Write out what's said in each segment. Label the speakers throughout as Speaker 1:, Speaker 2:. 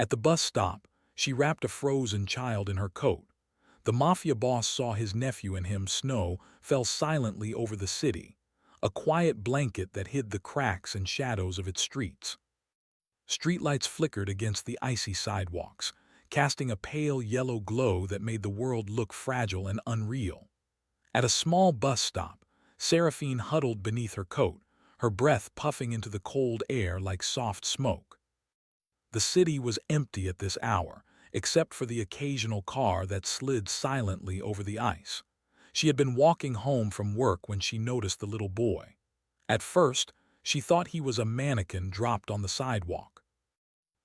Speaker 1: At the bus stop, she wrapped a frozen child in her coat. The Mafia boss saw his nephew and him. Snow fell silently over the city, a quiet blanket that hid the cracks and shadows of its streets. Streetlights flickered against the icy sidewalks, casting a pale yellow glow that made the world look fragile and unreal. At a small bus stop, Seraphine huddled beneath her coat, her breath puffing into the cold air like soft smoke. The city was empty at this hour, except for the occasional car that slid silently over the ice. She had been walking home from work when she noticed the little boy. At first, she thought he was a mannequin dropped on the sidewalk.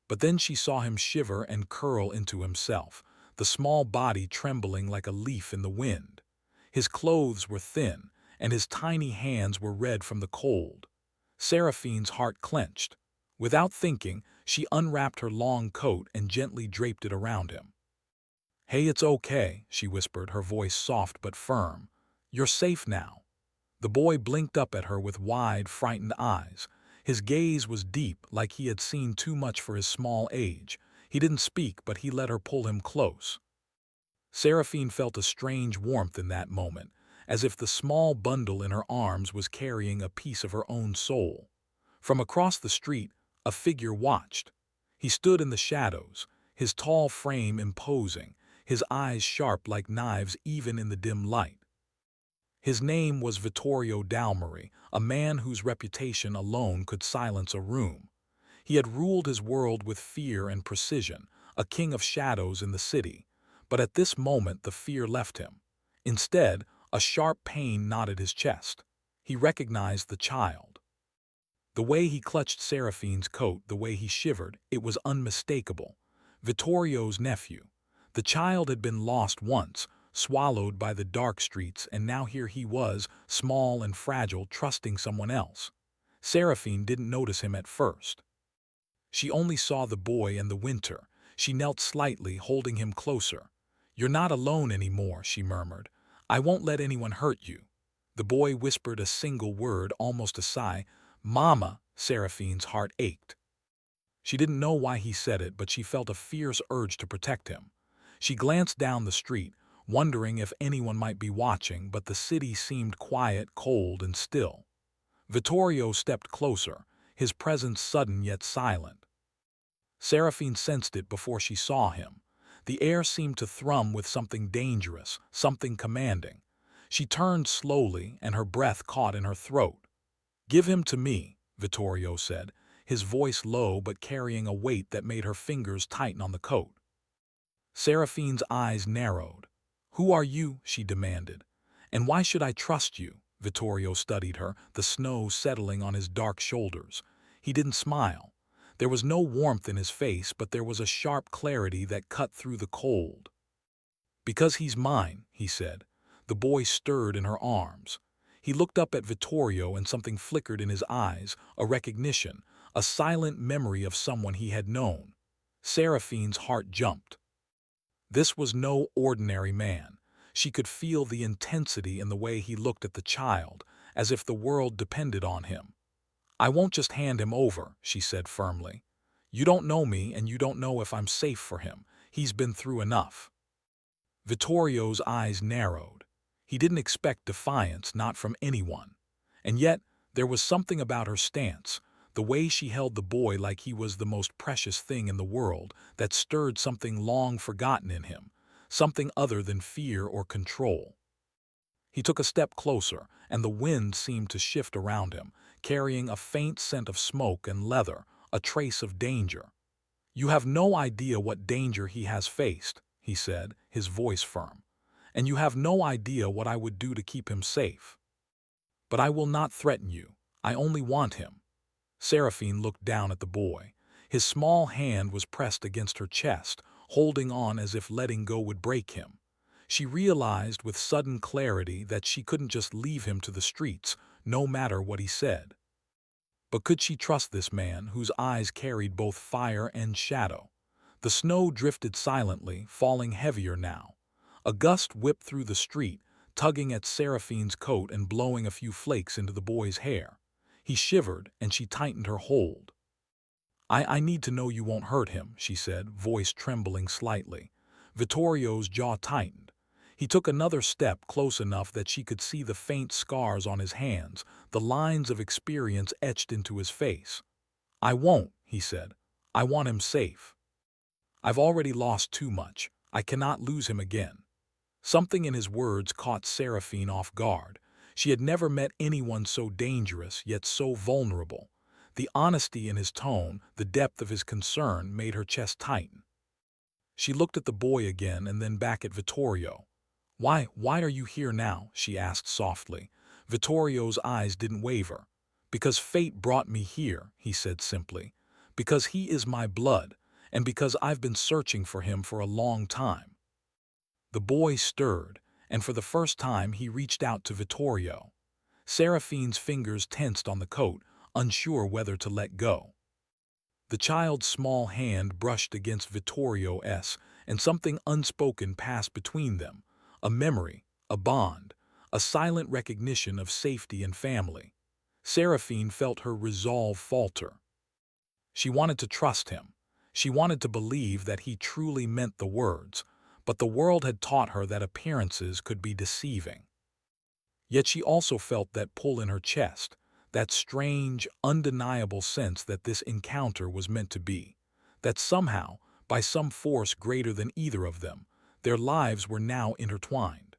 Speaker 1: But then she saw him shiver and curl into himself, the small body trembling like a leaf in the wind. His clothes were thin, and his tiny hands were red from the cold. Seraphine's heart clenched. Without thinking, she unwrapped her long coat and gently draped it around him. "Hey, it's okay," she whispered, her voice soft but firm. "You're safe now." The boy blinked up at her with wide, frightened eyes. His gaze was deep, like he had seen too much for his small age. He didn't speak, but he let her pull him close. Seraphine felt a strange warmth in that moment, as if the small bundle in her arms was carrying a piece of her own soul. From across the street, a figure watched. He stood in the shadows, his tall frame imposing, his eyes sharp like knives even in the dim light. His name was Vittorio Dalmari, a man whose reputation alone could silence a room. He had ruled his world with fear and precision, a king of shadows in the city. But at this moment the fear left him. Instead, a sharp pain knotted his chest. He recognized the child. The way he clutched Seraphine's coat, the way he shivered, it was unmistakable. Vittorio's nephew. The child had been lost once, swallowed by the dark streets, and now here he was, small and fragile, trusting someone else. Seraphine didn't notice him at first. She only saw the boy and the winter. She knelt slightly, holding him closer. "You're not alone anymore," she murmured. "I won't let anyone hurt you." The boy whispered a single word, almost a sigh. "Mama." Seraphine's heart ached. She didn't know why he said it, but she felt a fierce urge to protect him. She glanced down the street, wondering if anyone might be watching, but the city seemed quiet, cold, and still. Vittorio stepped closer, his presence sudden yet silent. Seraphine sensed it before she saw him. The air seemed to thrum with something dangerous, something commanding. She turned slowly, and her breath caught in her throat. "Give him to me," Vittorio said, his voice low but carrying a weight that made her fingers tighten on the coat. Seraphine's eyes narrowed. "Who are you?" she demanded. "And why should I trust you?" Vittorio studied her, the snow settling on his dark shoulders. He didn't smile. There was no warmth in his face, but there was a sharp clarity that cut through the cold. "Because he's mine," he said. The boy stirred in her arms. He looked up at Vittorio and something flickered in his eyes, a recognition, a silent memory of someone he had known. Seraphine's heart jumped. This was no ordinary man. She could feel the intensity in the way he looked at the child, as if the world depended on him. "I won't just hand him over," she said firmly. "You don't know me, and you don't know if I'm safe for him. He's been through enough." Vittorio's eyes narrowed. He didn't expect defiance, not from anyone. And yet, there was something about her stance, the way she held the boy like he was the most precious thing in the world, that stirred something long forgotten in him, something other than fear or control. He took a step closer, and the wind seemed to shift around him, carrying a faint scent of smoke and leather, a trace of danger. "You have no idea what danger he has faced," he said, his voice firm. "And you have no idea what I would do to keep him safe. But I will not threaten you. I only want him." Seraphine looked down at the boy. His small hand was pressed against her chest, holding on as if letting go would break him. She realized with sudden clarity that she couldn't just leave him to the streets, no matter what he said. But could she trust this man, whose eyes carried both fire and shadow? The snow drifted silently, falling heavier now. A gust whipped through the street, tugging at Seraphine's coat and blowing a few flakes into the boy's hair. He shivered, and she tightened her hold. I need to know you won't hurt him, she said, voice trembling slightly. Vittorio's jaw tightened. He took another step close enough that she could see the faint scars on his hands, the lines of experience etched into his face. I won't, he said. I want him safe. I've already lost too much. I cannot lose him again. Something in his words caught Seraphine off guard. She had never met anyone so dangerous, yet so vulnerable. The honesty in his tone, the depth of his concern, made her chest tighten. She looked at the boy again and then back at Vittorio. Why are you here now?" she asked softly. Vittorio's eyes didn't waver. "Because fate brought me here," he said simply. "Because he is my blood, and because I've been searching for him for a long time." The boy stirred, and for the first time he reached out to Vittorio. Seraphine's fingers tensed on the coat, unsure whether to let go. The child's small hand brushed against Vittorio's, and something unspoken passed between them, a memory, a bond, a silent recognition of safety and family. Seraphine felt her resolve falter. She wanted to trust him. She wanted to believe that he truly meant the words, but the world had taught her that appearances could be deceiving. Yet she also felt that pull in her chest, that strange, undeniable sense that this encounter was meant to be, that somehow, by some force greater than either of them, their lives were now intertwined.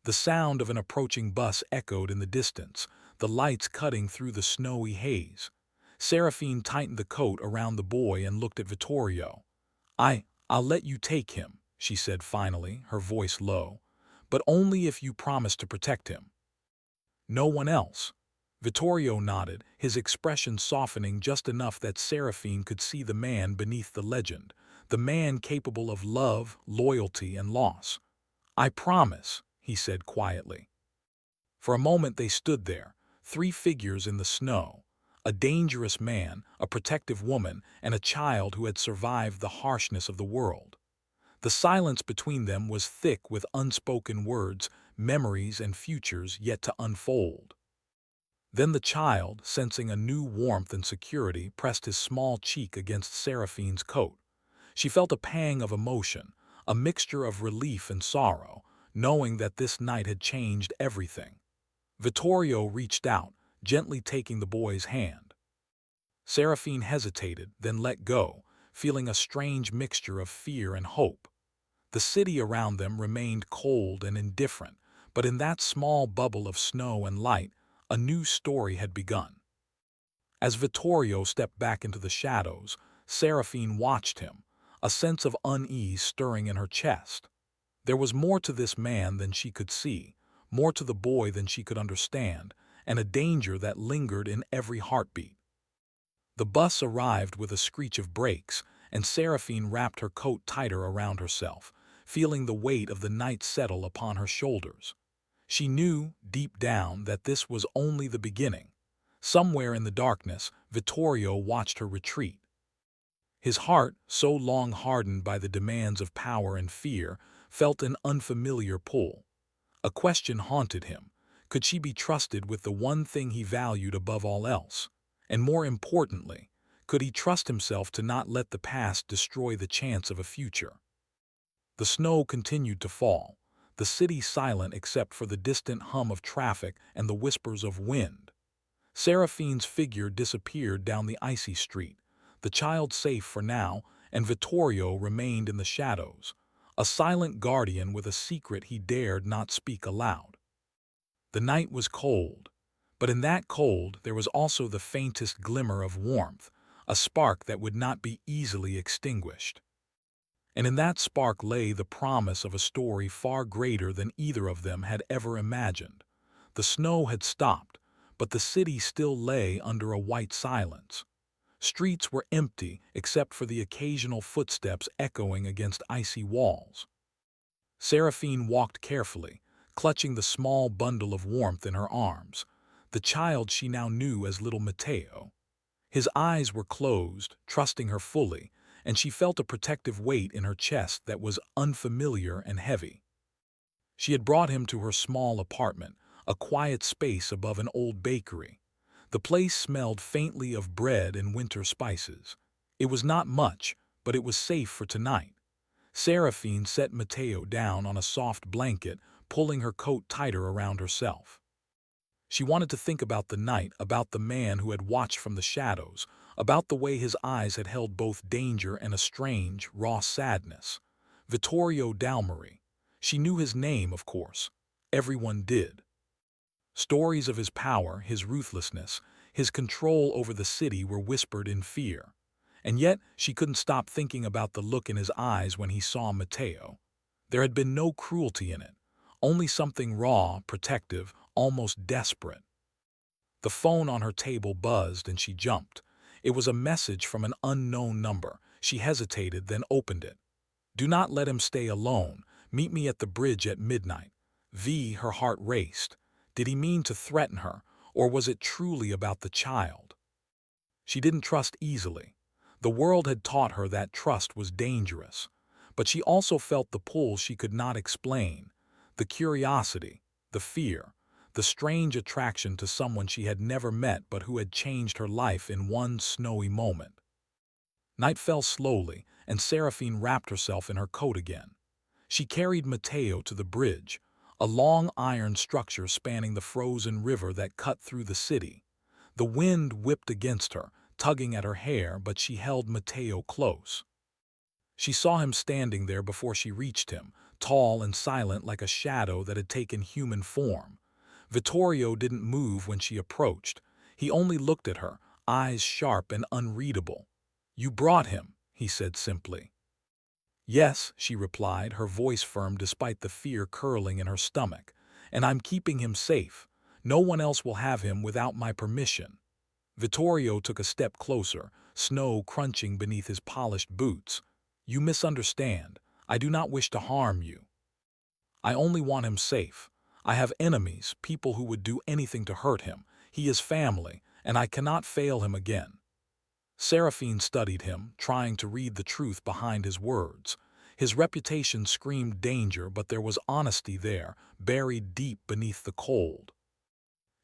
Speaker 1: The sound of an approaching bus echoed in the distance, the lights cutting through the snowy haze. Seraphine tightened the coat around the boy and looked at Vittorio. I'll let you take him," she said finally, her voice low, "but only if you promise to protect him." "No one else." Vittorio nodded, his expression softening just enough that Seraphine could see the man beneath the legend, the man capable of love, loyalty, and loss. "I promise," he said quietly. For a moment they stood there, three figures in the snow, a dangerous man, a protective woman, and a child who had survived the harshness of the world. The silence between them was thick with unspoken words, memories, and futures yet to unfold. Then the child, sensing a new warmth and security, pressed his small cheek against Seraphine's coat. She felt a pang of emotion, a mixture of relief and sorrow, knowing that this night had changed everything. Vittorio reached out, gently taking the boy's hand. Seraphine hesitated, then let go, feeling a strange mixture of fear and hope. The city around them remained cold and indifferent, but in that small bubble of snow and light, a new story had begun. As Vittorio stepped back into the shadows, Seraphine watched him, a sense of unease stirring in her chest. There was more to this man than she could see, more to the boy than she could understand, and a danger that lingered in every heartbeat. The bus arrived with a screech of brakes, and Seraphine wrapped her coat tighter around herself, feeling the weight of the night settle upon her shoulders. She knew, deep down, that this was only the beginning. Somewhere in the darkness, Vittorio watched her retreat. His heart, so long hardened by the demands of power and fear, felt an unfamiliar pull. A question haunted him. Could she be trusted with the one thing he valued above all else? And more importantly, could he trust himself to not let the past destroy the chance of a future? The snow continued to fall, the city silent except for the distant hum of traffic and the whispers of wind. Seraphine's figure disappeared down the icy street, the child safe for now, and Vittorio remained in the shadows, a silent guardian with a secret he dared not speak aloud. The night was cold, but in that cold there was also the faintest glimmer of warmth, a spark that would not be easily extinguished. And in that spark lay the promise of a story far greater than either of them had ever imagined. The snow had stopped, but the city still lay under a white silence. Streets were empty except for the occasional footsteps echoing against icy walls. Seraphine walked carefully, clutching the small bundle of warmth in her arms, the child she now knew as little Matteo. His eyes were closed, trusting her fully, and she felt a protective weight in her chest that was unfamiliar and heavy. She had brought him to her small apartment, a quiet space above an old bakery. The place smelled faintly of bread and winter spices. It was not much, but it was safe for tonight. Seraphine set Mateo down on a soft blanket, pulling her coat tighter around herself. She wanted to think about the night, about the man who had watched from the shadows, about the way his eyes had held both danger and a strange, raw sadness. Vittorio Dalmari. She knew his name, of course. Everyone did. Stories of his power, his ruthlessness, his control over the city were whispered in fear. And yet she couldn't stop thinking about the look in his eyes when he saw Mateo. There had been no cruelty in it, only something raw, protective, almost desperate. The phone on her table buzzed and she jumped. It was a message from an unknown number. She hesitated, then opened it. "Do not let him stay alone. Meet me at the bridge at midnight." Her heart raced. Did he mean to threaten her, or was it truly about the child? She didn't trust easily. The world had taught her that trust was dangerous. But she also felt the pull she could not explain, the curiosity, the fear, the strange attraction to someone she had never met but who had changed her life in one snowy moment. Night fell slowly, and Seraphine wrapped herself in her coat again. She carried Mateo to the bridge, a long iron structure spanning the frozen river that cut through the city. The wind whipped against her, tugging at her hair, but she held Mateo close. She saw him standing there before she reached him, tall and silent like a shadow that had taken human form. Vittorio didn't move when she approached. He only looked at her, eyes sharp and unreadable. "You brought him," he said simply. "Yes," she replied, her voice firm despite the fear curling in her stomach. "And I'm keeping him safe. No one else will have him without my permission." Vittorio took a step closer, snow crunching beneath his polished boots. "You misunderstand. I do not wish to harm you. I only want him safe. I have enemies, people who would do anything to hurt him. He is family, and I cannot fail him again." Seraphine studied him, trying to read the truth behind his words. His reputation screamed danger, but there was honesty there, buried deep beneath the cold.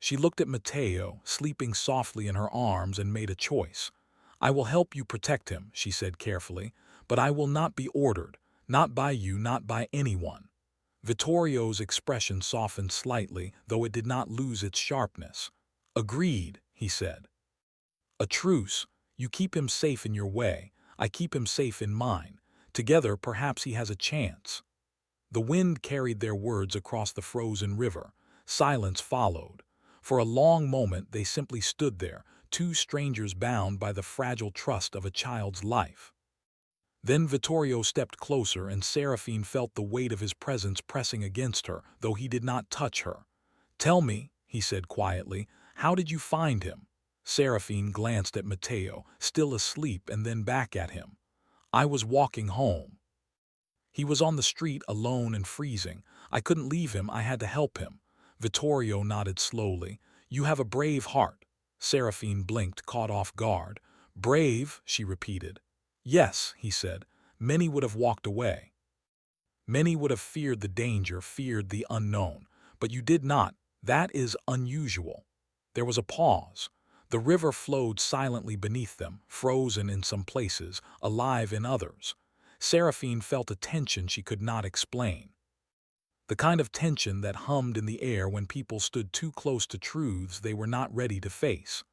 Speaker 1: She looked at Mateo, sleeping softly in her arms, and made a choice. "I will help you protect him," she said carefully, "but I will not be ordered, not by you, not by anyone." Vittorio's expression softened slightly, though it did not lose its sharpness. "Agreed," he said. "A truce. You keep him safe in your way. I keep him safe in mine. Together, perhaps he has a chance." The wind carried their words across the frozen river. Silence followed. For a long moment they simply stood there, two strangers bound by the fragile trust of a child's life. Then Vittorio stepped closer, and Seraphine felt the weight of his presence pressing against her, though he did not touch her. "Tell me," he said quietly, "how did you find him?" Seraphine glanced at Mateo, still asleep, and then back at him. "I was walking home. He was on the street alone and freezing. I couldn't leave him, I had to help him." Vittorio nodded slowly. "You have a brave heart." Seraphine blinked, caught off guard. "Brave?" she repeated. "Yes," he said. "Many would have walked away. Many would have feared the danger, feared the unknown. But you did not. That is unusual." There was a pause. The river flowed silently beneath them, frozen in some places, alive in others. Seraphine felt a tension she could not explain. The kind of tension that hummed in the air when people stood too close to truths they were not ready to face.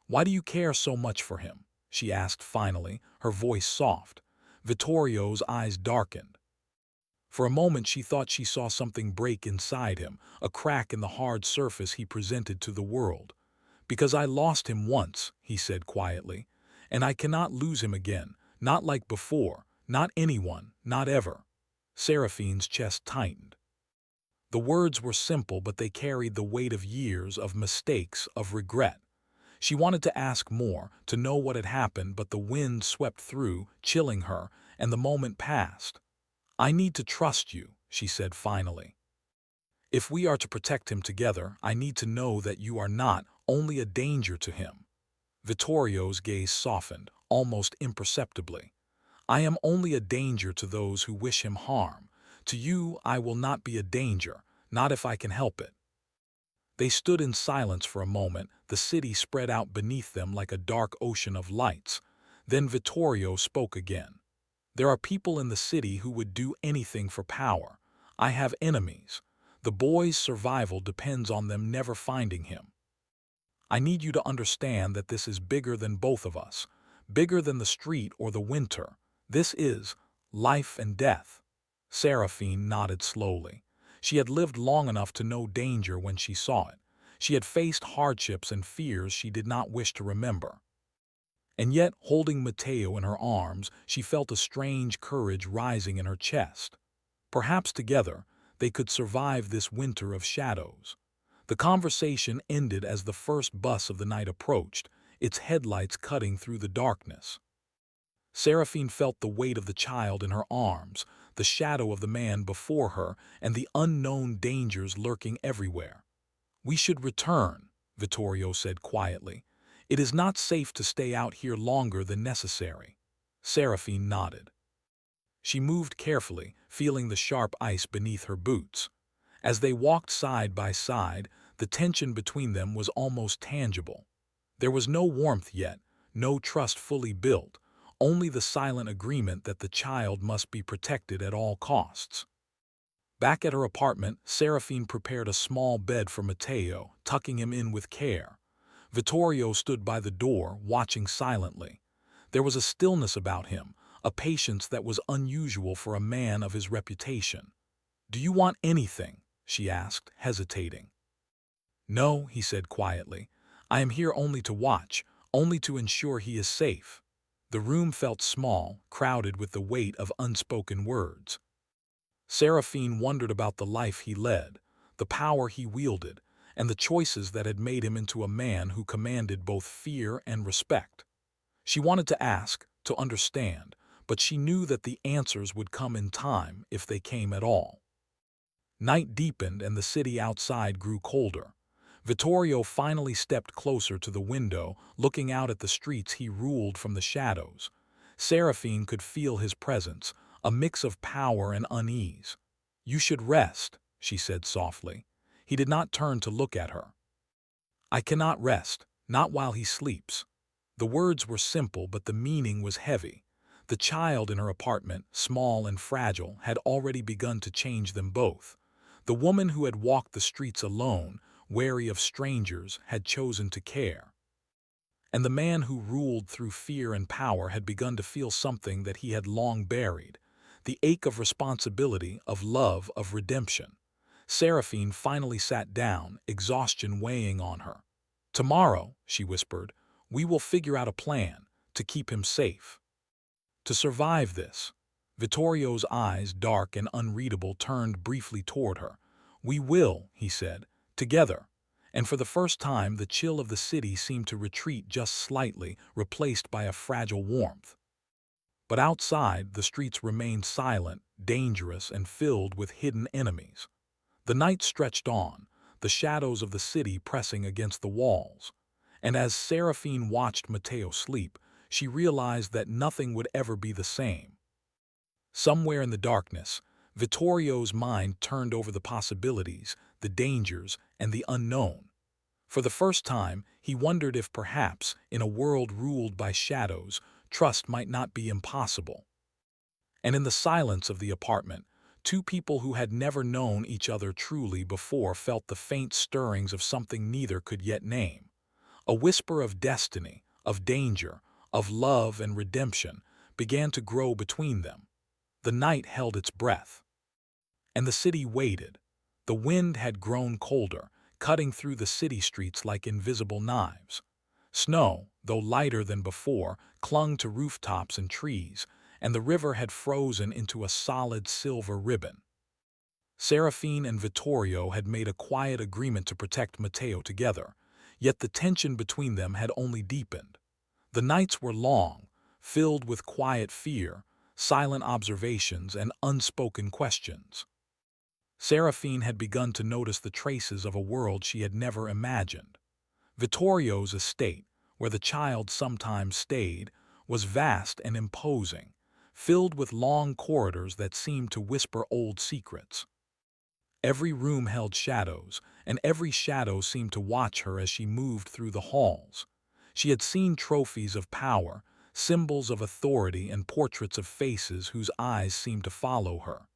Speaker 1: "Why do you care so much for him?" she asked finally, her voice soft. Vittorio's eyes darkened. For a moment she thought she saw something break inside him, a crack in the hard surface he presented to the world. "Because I lost him once," he said quietly, "and I cannot lose him again, not like before, not anyone, not ever." Seraphine's chest tightened. The words were simple, but they carried the weight of years, of mistakes, of regret. She wanted to ask more, to know what had happened, but the wind swept through, chilling her, and the moment passed. "I need to trust you," she said finally. "If we are to protect him together, I need to know that you are not only a danger to him." Vittorio's gaze softened, almost imperceptibly. "I am only a danger to those who wish him harm. To you I will not be a danger, not if I can help it." They stood in silence for a moment, the city spread out beneath them like a dark ocean of lights. Then Vittorio spoke again. There are people in the city who would do anything for power. I have enemies. The boy's survival depends on them never finding him. I need you to understand that this is bigger than both of us, bigger than the street or the winter. This is life and death. Seraphine nodded slowly. She had lived long enough to know danger when she saw it. She had faced hardships and fears she did not wish to remember. And yet, holding Matteo in her arms, she felt a strange courage rising in her chest. Perhaps together, they could survive this winter of shadows. The conversation ended as the first bus of the night approached, its headlights cutting through the darkness. Seraphine felt the weight of the child in her arms, the shadow of the man before her, and the unknown dangers lurking everywhere. "We should return," Vittorio said quietly. "It is not safe to stay out here longer than necessary." Seraphine nodded. She moved carefully, feeling the sharp ice beneath her boots. As they walked side by side, the tension between them was almost tangible. There was no warmth yet, no trust fully built, only the silent agreement that the child must be protected at all costs. Back at her apartment, Seraphine prepared a small bed for Matteo, tucking him in with care. Vittorio stood by the door, watching silently. There was a stillness about him, a patience that was unusual for a man of his reputation. "Do you want anything?" she asked, hesitating. "No," he said quietly. "I am here only to watch, only to ensure he is safe." The room felt small, crowded with the weight of unspoken words. Seraphine wondered about the life he led, the power he wielded, and the choices that had made him into a man who commanded both fear and respect. She wanted to ask, to understand, but she knew that the answers would come in time if they came at all. Night deepened and the city outside grew colder. Vittorio finally stepped closer to the window, looking out at the streets he ruled from the shadows. Seraphine could feel his presence, a mix of power and unease. "You should rest," she said softly. He did not turn to look at her. "I cannot rest, not while he sleeps." The words were simple, but the meaning was heavy. The child in her apartment, small and fragile, had already begun to change them both. The woman who had walked the streets alone, wary of strangers, had chosen to care. And the man who ruled through fear and power had begun to feel something that he had long buried, the ache of responsibility, of love, of redemption. Seraphine finally sat down, exhaustion weighing on her. "Tomorrow," she whispered, "we will figure out a plan to keep him safe. To survive this." Vittorio's eyes, dark and unreadable, turned briefly toward her. "We will," he said, "together." And for the first time the chill of the city seemed to retreat just slightly, replaced by a fragile warmth. But outside, the streets remained silent, dangerous, and filled with hidden enemies. The night stretched on, the shadows of the city pressing against the walls. And as Seraphine watched Matteo sleep, she realized that nothing would ever be the same. Somewhere in the darkness, Vittorio's mind turned over the possibilities, the dangers, and the unknown. For the first time, he wondered if perhaps, in a world ruled by shadows, trust might not be impossible. And in the silence of the apartment, two people who had never known each other truly before felt the faint stirrings of something neither could yet name. A whisper of destiny, of danger, of love and redemption began to grow between them. The night held its breath. And the city waited. The wind had grown colder, cutting through the city streets like invisible knives. Snow, though lighter than before, clung to rooftops and trees, and the river had frozen into a solid silver ribbon. Seraphine and Vittorio had made a quiet agreement to protect Matteo together, yet the tension between them had only deepened. The nights were long, filled with quiet fear, silent observations, and unspoken questions. Seraphine had begun to notice the traces of a world she had never imagined. Vittorio's estate, where the child sometimes stayed, was vast and imposing, filled with long corridors that seemed to whisper old secrets. Every room held shadows, and every shadow seemed to watch her as she moved through the halls. She had seen trophies of power, symbols of authority, and portraits of faces whose eyes seemed to follow her.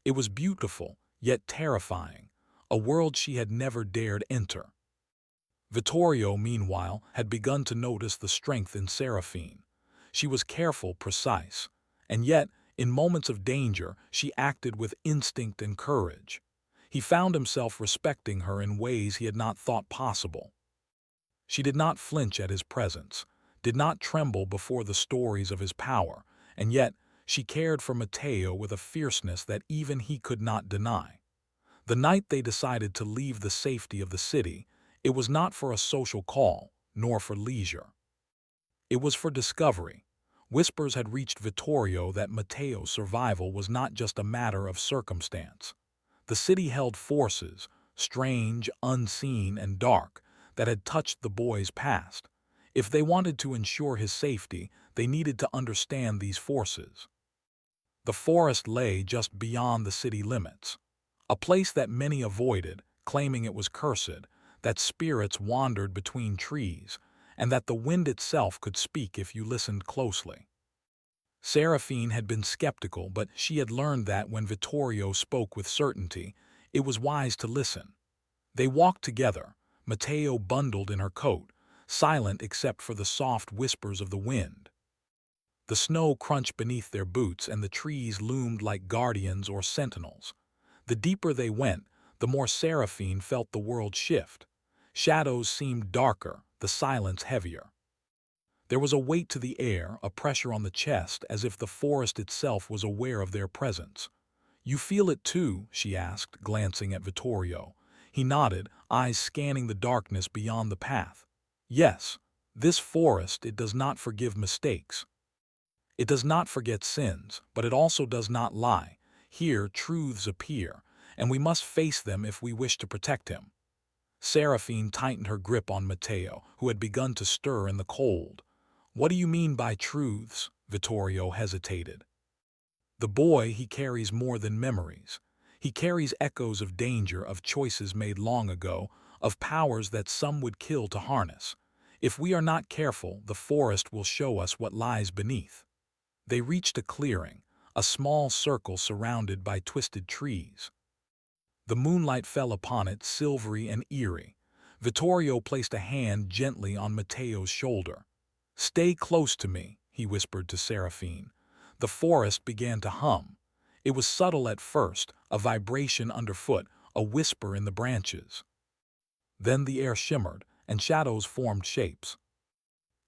Speaker 1: It was beautiful, yet terrifying, a world she had never dared enter. Vittorio, meanwhile, had begun to notice the strength in Seraphine. She was careful, precise, and yet, in moments of danger, she acted with instinct and courage. He found himself respecting her in ways he had not thought possible. She did not flinch at his presence, did not tremble before the stories of his power, and yet she cared for Matteo with a fierceness that even he could not deny. The night they decided to leave the safety of the city, it was not for a social call, nor for leisure. It was for discovery. Whispers had reached Vittorio that Matteo's survival was not just a matter of circumstance. The city held forces, strange, unseen, and dark, that had touched the boy's past. If they wanted to ensure his safety, they needed to understand these forces. The forest lay just beyond the city limits, a place that many avoided, claiming it was cursed, that spirits wandered between trees, and that the wind itself could speak if you listened closely. Seraphine had been skeptical, but she had learned that when Vittorio spoke with certainty, it was wise to listen. They walked together, Matteo bundled in her coat, silent except for the soft whispers of the wind. The snow crunched beneath their boots, and the trees loomed like guardians or sentinels. The deeper they went, the more Seraphine felt the world shift. Shadows seemed darker, the silence heavier. There was a weight to the air, a pressure on the chest, as if the forest itself was aware of their presence. "You feel it too?" she asked, glancing at Vittorio. He nodded, eyes scanning the darkness beyond the path. "Yes, this forest, it does not forgive mistakes. It does not forget sins, but it also does not lie. Here truths appear, and we must face them if we wish to protect him." Seraphine tightened her grip on Matteo, who had begun to stir in the cold. "What do you mean by truths?" Vittorio hesitated. "The boy, he carries more than memories. He carries echoes of danger, of choices made long ago, of powers that some would kill to harness. If we are not careful, the forest will show us what lies beneath." They reached a clearing, a small circle surrounded by twisted trees. The moonlight fell upon it, silvery and eerie. Vittorio placed a hand gently on Matteo's shoulder. "Stay close to me," he whispered to Seraphine. The forest began to hum. It was subtle at first, a vibration underfoot, a whisper in the branches. Then the air shimmered, and shadows formed shapes.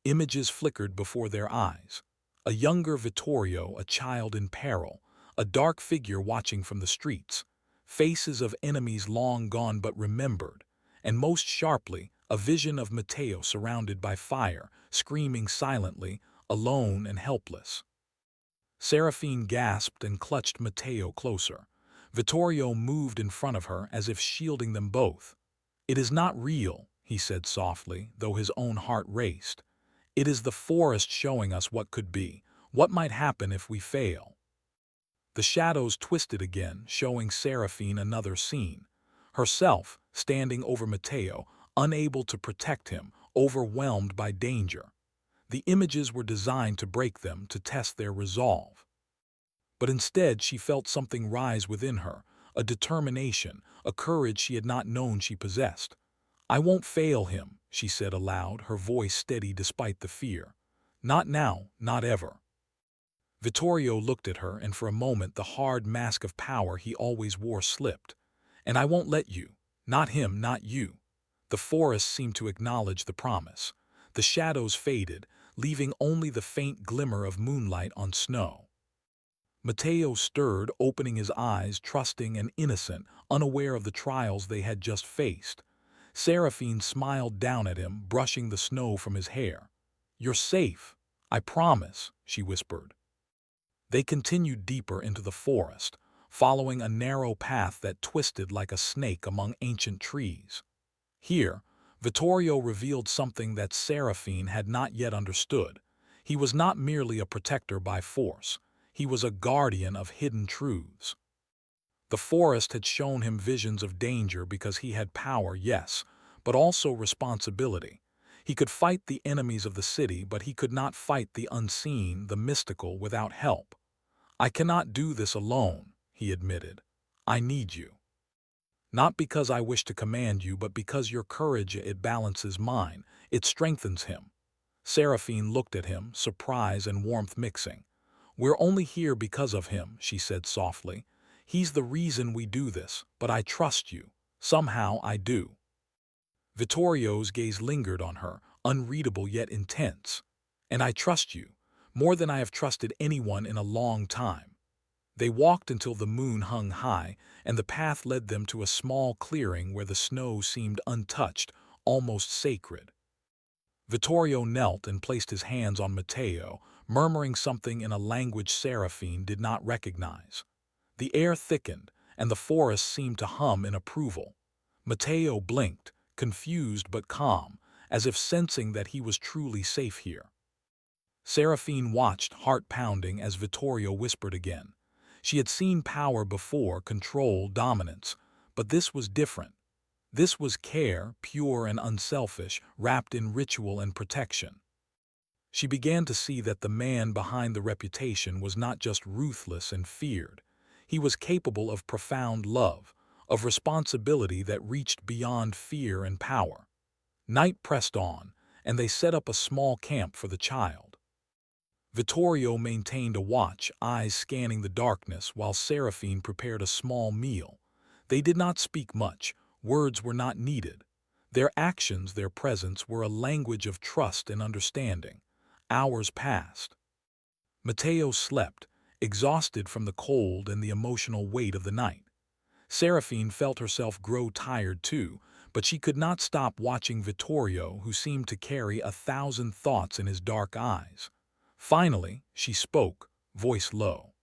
Speaker 1: Images flickered before their eyes. A younger Vittorio, a child in peril, a dark figure watching from the streets, faces of enemies long gone but remembered, and most sharply, a vision of Matteo surrounded by fire, screaming silently, alone and helpless. Seraphine gasped and clutched Matteo closer. Vittorio moved in front of her as if shielding them both. "It is not real," he said softly, though his own heart raced. "It is the forest showing us what could be, what might happen if we fail." The shadows twisted again, showing Seraphine another scene. Herself, standing over Matteo, unable to protect him, overwhelmed by danger. The images were designed to break them, to test their resolve. But instead she felt something rise within her, a determination, a courage she had not known she possessed. "I won't fail him," she said aloud, her voice steady despite the fear. "Not now, not ever." Vittorio looked at her, and for a moment the hard mask of power he always wore slipped. "And I won't let you. Not him, not you." The forest seemed to acknowledge the promise. The shadows faded, leaving only the faint glimmer of moonlight on snow. Matteo stirred, opening his eyes, trusting and innocent, unaware of the trials they had just faced. Seraphine smiled down at him, brushing the snow from his hair. "You're safe, I promise," she whispered. They continued deeper into the forest, following a narrow path that twisted like a snake among ancient trees. Here, Vittorio revealed something that Seraphine had not yet understood. He was not merely a protector by force. He was a guardian of hidden truths. The forest had shown him visions of danger because he had power, yes, but also responsibility. He could fight the enemies of the city, but he could not fight the unseen, the mystical, without help. "I cannot do this alone," he admitted. "I need you. Not because I wish to command you, but because your courage, it balances mine. It strengthens him." Seraphine looked at him, surprise and warmth mixing. "We're only here because of him," she said softly. "He's the reason we do this, but I trust you. Somehow I do." Vittorio's gaze lingered on her, unreadable yet intense. "And I trust you, more than I have trusted anyone in a long time." They walked until the moon hung high, and the path led them to a small clearing where the snow seemed untouched, almost sacred. Vittorio knelt and placed his hands on Matteo, murmuring something in a language Seraphine did not recognize. The air thickened, and the forest seemed to hum in approval. Matteo blinked, confused but calm, as if sensing that he was truly safe here. Seraphine watched, heart pounding, as Vittorio whispered again. She had seen power before, control, dominance, but this was different. This was care, pure and unselfish, wrapped in ritual and protection. She began to see that the man behind the reputation was not just ruthless and feared. He was capable of profound love, of responsibility that reached beyond fear and power. Night pressed on, and they set up a small camp for the child. Vittorio maintained a watch, eyes scanning the darkness, while Seraphine prepared a small meal. They did not speak much. Words were not needed. Their actions, their presence, were a language of trust and understanding. Hours passed. Matteo slept, exhausted from the cold and the emotional weight of the night. Seraphine felt herself grow tired too, but she could not stop watching Vittorio, who seemed to carry 1,000 thoughts in his dark eyes. Finally, she spoke, voice low.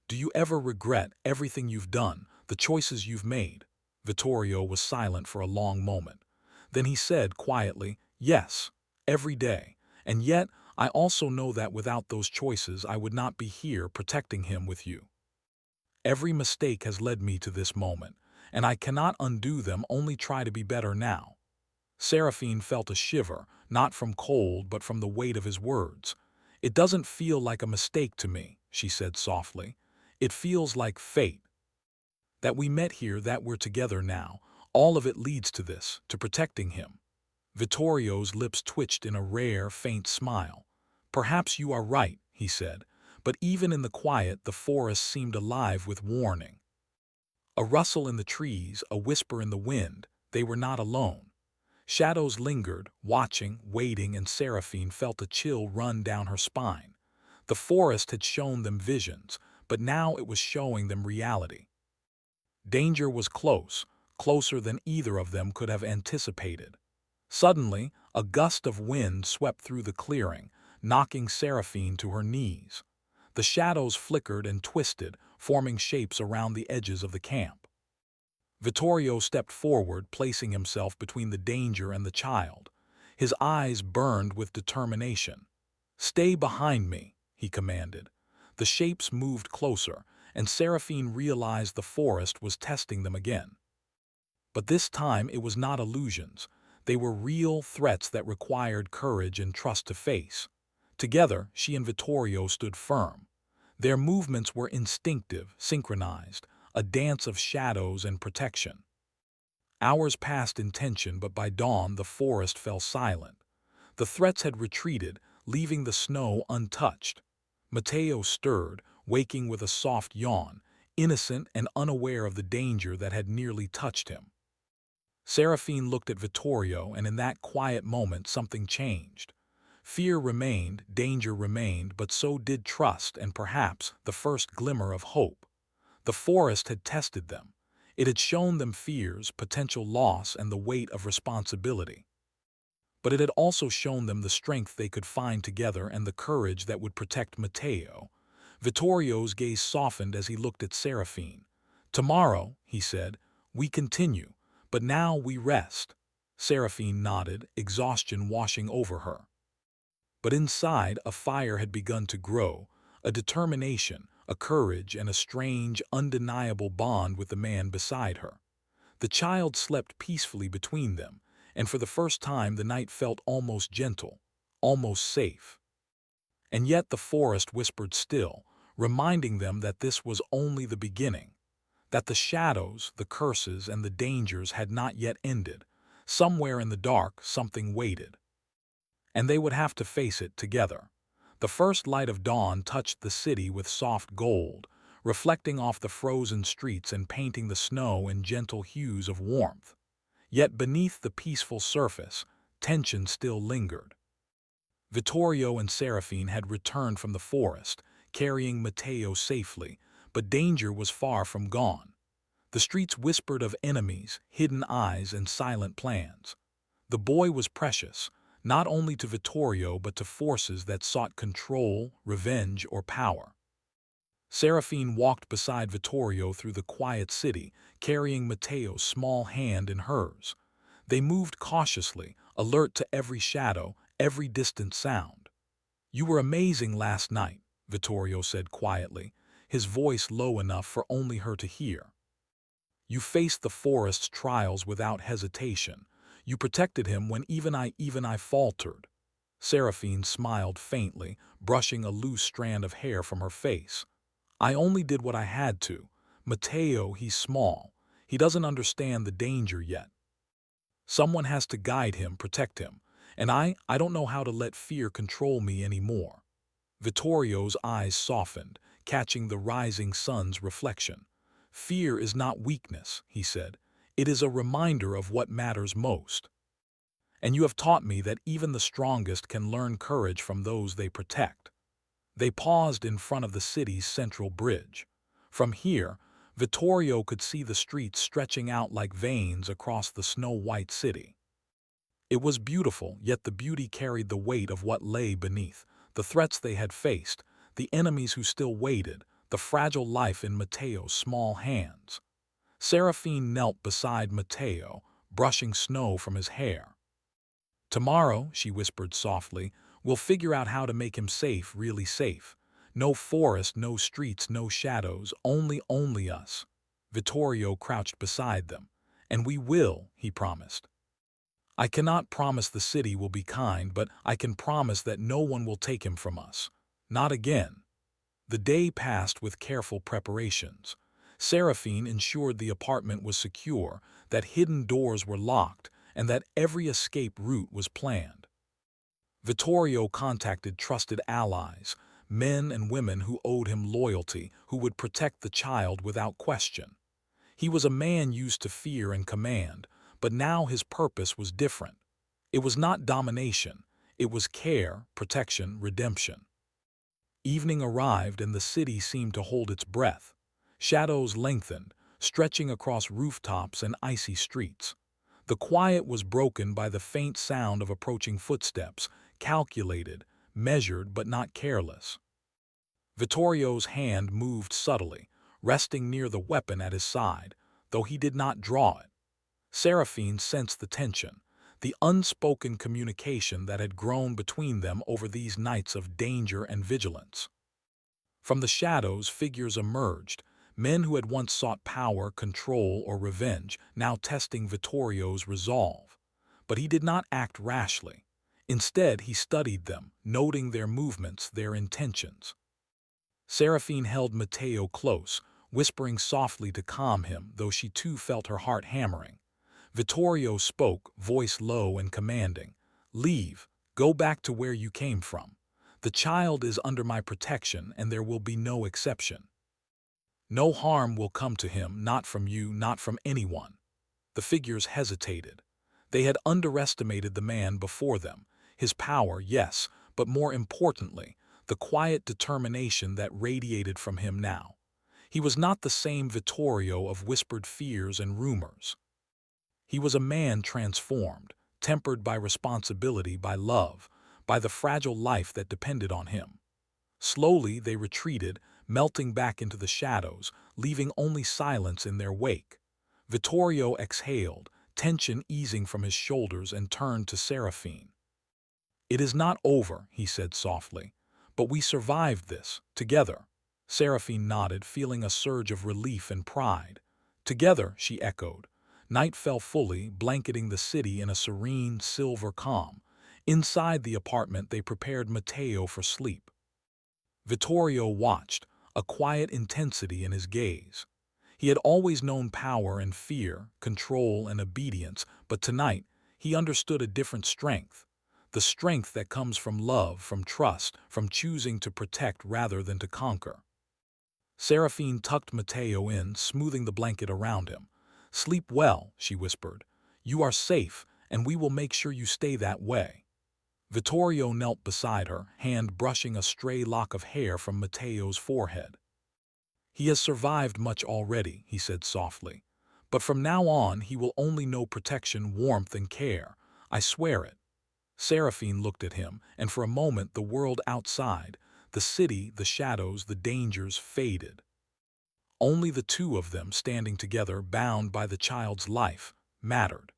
Speaker 1: "Do you ever regret everything you've done, the choices you've made?" Vittorio was silent for a long moment. Then he said quietly, "Yes, every day. And yet, I also know that without those choices I would not be here protecting him with you. Every mistake has led me to this moment, and I cannot undo them, only try to be better now." Seraphine felt a shiver, not from cold but from the weight of his words. "It doesn't feel like a mistake to me," she said softly. "It feels like fate. That we met here, that we're together now, all of it leads to this, to protecting him." Vittorio's lips twitched in a rare, faint smile. "Perhaps you are right," he said, but even in the quiet the forest seemed alive with warning. A rustle in the trees, a whisper in the wind. They were not alone. Shadows lingered, watching, waiting, and Seraphine felt a chill run down her spine. The forest had shown them visions, but now it was showing them reality. Danger was close, closer than either of them could have anticipated. Suddenly, a gust of wind swept through the clearing, knocking Seraphine to her knees. The shadows flickered and twisted, forming shapes around the edges of the camp. Vittorio stepped forward, placing himself between the danger and the child. His eyes burned with determination. "Stay behind me," he commanded. The shapes moved closer, and Seraphine realized the forest was testing them again. But this time it was not illusions. They were real threats that required courage and trust to face. Together, she and Vittorio stood firm. Their movements were instinctive, synchronized, a dance of shadows and protection. Hours passed in tension, but by dawn the forest fell silent. The threats had retreated, leaving the snow untouched. Matteo stirred, waking with a soft yawn, innocent and unaware of the danger that had nearly touched him. Seraphine looked at Vittorio, and in that quiet moment something changed. Fear remained, danger remained, but so did trust and perhaps the first glimmer of hope. The forest had tested them. It had shown them fears, potential loss, and the weight of responsibility. But it had also shown them the strength they could find together and the courage that would protect Matteo. Vittorio's gaze softened as he looked at Seraphine. "Tomorrow," he said, "we continue, but now we rest." Seraphine nodded, exhaustion washing over her. But inside, a fire had begun to grow, a determination, a courage and a strange, undeniable bond with the man beside her. The child slept peacefully between them, and for the first time the night felt almost gentle, almost safe. And yet the forest whispered still, reminding them that this was only the beginning, that the shadows, the curses, and the dangers had not yet ended. Somewhere in the dark, something waited, and they would have to face it together. The first light of dawn touched the city with soft gold, reflecting off the frozen streets and painting the snow in gentle hues of warmth. Yet beneath the peaceful surface, tension still lingered. Vittorio and Seraphine had returned from the forest, carrying Matteo safely, but danger was far from gone. The streets whispered of enemies, hidden eyes, and silent plans. The boy was precious, not only to Vittorio but to forces that sought control, revenge, or power. Seraphine walked beside Vittorio through the quiet city, carrying Matteo's small hand in hers. They moved cautiously, alert to every shadow, every distant sound. "You were amazing last night," Vittorio said quietly, his voice low enough for only her to hear. "You faced the forest's trials without hesitation. You protected him when even I faltered." Seraphine smiled faintly, brushing a loose strand of hair from her face. "I only did what I had to. Matteo, he's small. He doesn't understand the danger yet. Someone has to guide him, protect him. And I don't know how to let fear control me anymore." Vittorio's eyes softened, catching the rising sun's reflection. "Fear is not weakness," he said. "It is a reminder of what matters most. And you have taught me that even the strongest can learn courage from those they protect." They paused in front of the city's central bridge. From here, Vittorio could see the streets stretching out like veins across the snow-white city. It was beautiful, yet the beauty carried the weight of what lay beneath, the threats they had faced, the enemies who still waited, the fragile life in Matteo's small hands. Seraphine knelt beside Matteo, brushing snow from his hair. "Tomorrow," she whispered softly, "we'll figure out how to make him safe, really safe. No forest, no streets, no shadows, only us." Vittorio crouched beside them. "And we will," he promised. "I cannot promise the city will be kind, but I can promise that no one will take him from us. Not again." The day passed with careful preparations. Seraphine ensured the apartment was secure, that hidden doors were locked, and that every escape route was planned. Vittorio contacted trusted allies, men and women who owed him loyalty, who would protect the child without question. He was a man used to fear and command, but now his purpose was different. It was not domination, it was care, protection, redemption. Evening arrived and the city seemed to hold its breath. Shadows lengthened, stretching across rooftops and icy streets. The quiet was broken by the faint sound of approaching footsteps, calculated, measured but not careless. Vittorio's hand moved subtly, resting near the weapon at his side, though he did not draw it. Seraphine sensed the tension, the unspoken communication that had grown between them over these nights of danger and vigilance. From the shadows, figures emerged, men who had once sought power, control, or revenge, now testing Vittorio's resolve. But he did not act rashly. Instead, he studied them, noting their movements, their intentions. Seraphine held Matteo close, whispering softly to calm him, though she too felt her heart hammering. Vittorio spoke, voice low and commanding. "Leave. Go back to where you came from. The child is under my protection, and there will be no exception. No harm will come to him, not from you, not from anyone." The figures hesitated. They had underestimated the man before them. His power, yes, but more importantly, the quiet determination that radiated from him now. He was not the same Vittorio of whispered fears and rumors. He was a man transformed, tempered by responsibility, by love, by the fragile life that depended on him. Slowly they retreated, melting back into the shadows, leaving only silence in their wake. Vittorio exhaled, tension easing from his shoulders, and turned to Seraphine. "It is not over," he said softly, "but we survived this, together." Seraphine nodded, feeling a surge of relief and pride. Together, she echoed. Night fell fully, blanketing the city in a serene, silver calm. Inside the apartment, they prepared Matteo for sleep. Vittorio watched, a quiet intensity in his gaze. He had always known power and fear, control and obedience, but tonight he understood a different strength. The strength that comes from love, from trust, from choosing to protect rather than to conquer. Seraphine tucked Matteo in, smoothing the blanket around him. "Sleep well," she whispered. "You are safe, and we will make sure you stay that way." Vittorio knelt beside her, hand brushing a stray lock of hair from Matteo's forehead. "He has survived much already," he said softly. "But from now on he will only know protection, warmth, and care. I swear it." Seraphine looked at him, and for a moment the world outside, the city, the shadows, the dangers faded. Only the two of them standing together, bound by the child's life, mattered.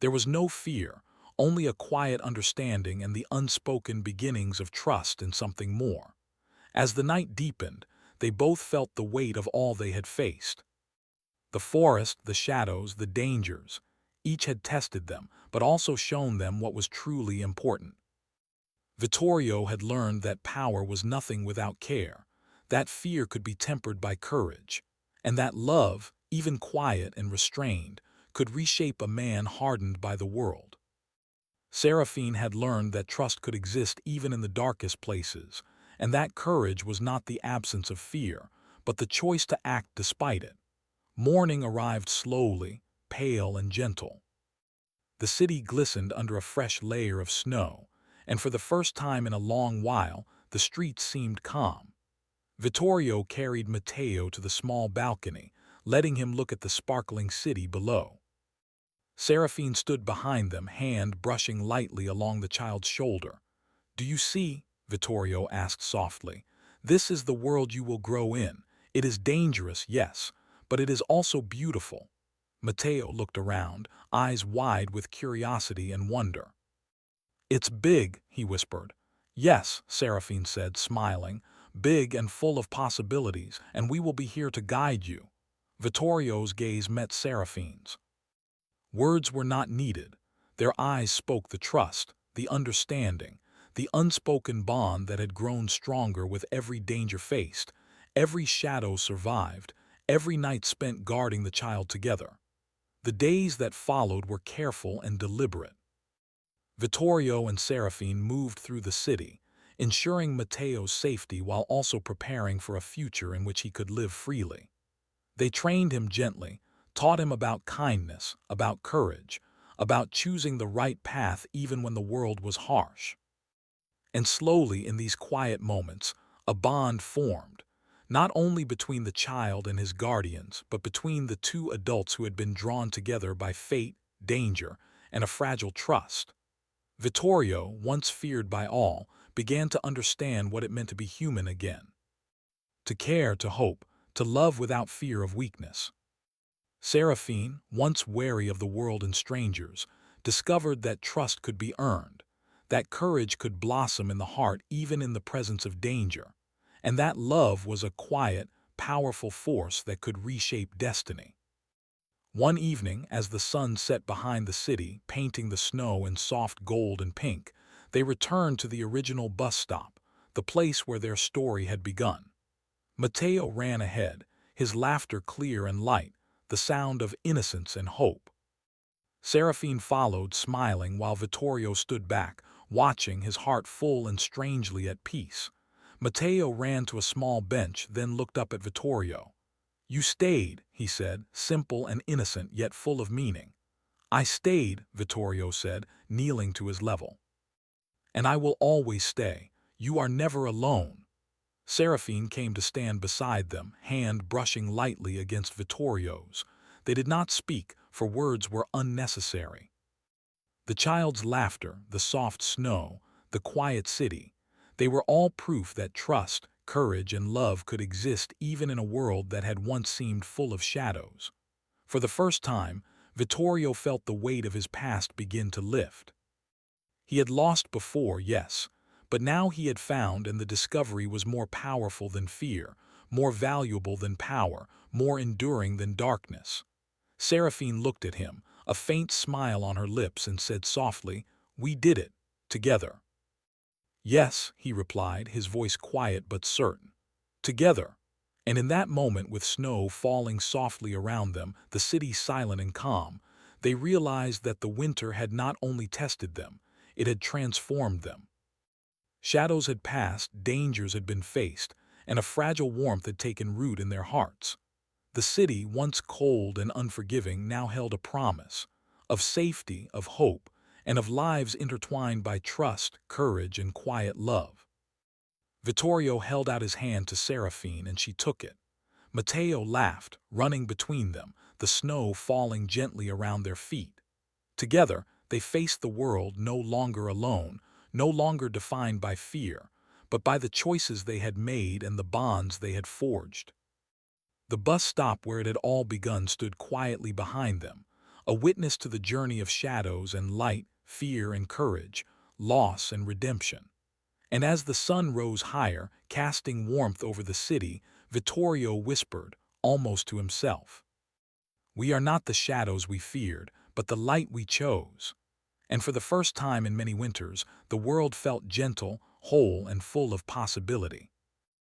Speaker 1: There was no fear, only a quiet understanding and the unspoken beginnings of trust in something more. As the night deepened, they both felt the weight of all they had faced. The forest, the shadows, the dangers, each had tested them, but also shown them what was truly important. Vittorio had learned that power was nothing without care, that fear could be tempered by courage, and that love, even quiet and restrained, could reshape a man hardened by the world. Seraphine had learned that trust could exist even in the darkest places, and that courage was not the absence of fear, but the choice to act despite it. Morning arrived slowly, pale and gentle. The city glistened under a fresh layer of snow, and for the first time in a long while, the streets seemed calm. Vittorio carried Matteo to the small balcony, letting him look at the sparkling city below. Seraphine stood behind them, hand brushing lightly along the child's shoulder. "Do you see?" Vittorio asked softly. "This is the world you will grow in. It is dangerous, yes, but it is also beautiful." Matteo looked around, eyes wide with curiosity and wonder. "It's big," he whispered. "Yes," Seraphine said, smiling. "Big and full of possibilities, and we will be here to guide you." Vittorio's gaze met Seraphine's. Words were not needed. Their eyes spoke the trust, the understanding, the unspoken bond that had grown stronger with every danger faced, every shadow survived, every night spent guarding the child together. The days that followed were careful and deliberate. Vittorio and Seraphine moved through the city, ensuring Matteo's safety while also preparing for a future in which he could live freely. They trained him gently, taught him about kindness, about courage, about choosing the right path even when the world was harsh. And slowly, in these quiet moments, a bond formed, not only between the child and his guardians, but between the two adults who had been drawn together by fate, danger, and a fragile trust. Vittorio, once feared by all, began to understand what it meant to be human again. To care, to hope, to love without fear of weakness. Seraphine, once wary of the world and strangers, discovered that trust could be earned, that courage could blossom in the heart even in the presence of danger, and that love was a quiet, powerful force that could reshape destiny. One evening, as the sun set behind the city, painting the snow in soft gold and pink, they returned to the original bus stop, the place where their story had begun. Matteo ran ahead, his laughter clear and light, the sound of innocence and hope. Seraphine followed, smiling, while Vittorio stood back, watching, his heart full and strangely at peace. Matteo ran to a small bench, then looked up at Vittorio. "You stayed," he said, simple and innocent, yet full of meaning. "I stayed," Vittorio said, kneeling to his level. "And I will always stay. You are never alone." Seraphine came to stand beside them, hand brushing lightly against Vittorio's. They did not speak, for words were unnecessary. The child's laughter, the soft snow, the quiet city, they were all proof that trust, courage, and love could exist even in a world that had once seemed full of shadows. For the first time, Vittorio felt the weight of his past begin to lift. He had lost before, yes, but now he had found, and the discovery was more powerful than fear, more valuable than power, more enduring than darkness. Seraphine looked at him, a faint smile on her lips, and said softly, "We did it, together." "Yes," he replied, his voice quiet but certain. "Together." And in that moment, with snow falling softly around them, the city silent and calm, they realized that the winter had not only tested them, it had transformed them. Shadows had passed, dangers had been faced, and a fragile warmth had taken root in their hearts. The city, once cold and unforgiving, now held a promise of safety, of hope, and of lives intertwined by trust, courage, and quiet love. Vittorio held out his hand to Seraphine, and she took it. Matteo laughed, running between them, the snow falling gently around their feet. Together, they faced the world, no longer alone, no longer defined by fear, but by the choices they had made and the bonds they had forged. The bus stop where it had all begun stood quietly behind them, a witness to the journey of shadows and light, fear and courage, loss and redemption. And as the sun rose higher, casting warmth over the city, Vittorio whispered, almost to himself, "We are not the shadows we feared, but the light we chose." And for the first time in many winters, the world felt gentle, whole, and full of possibility.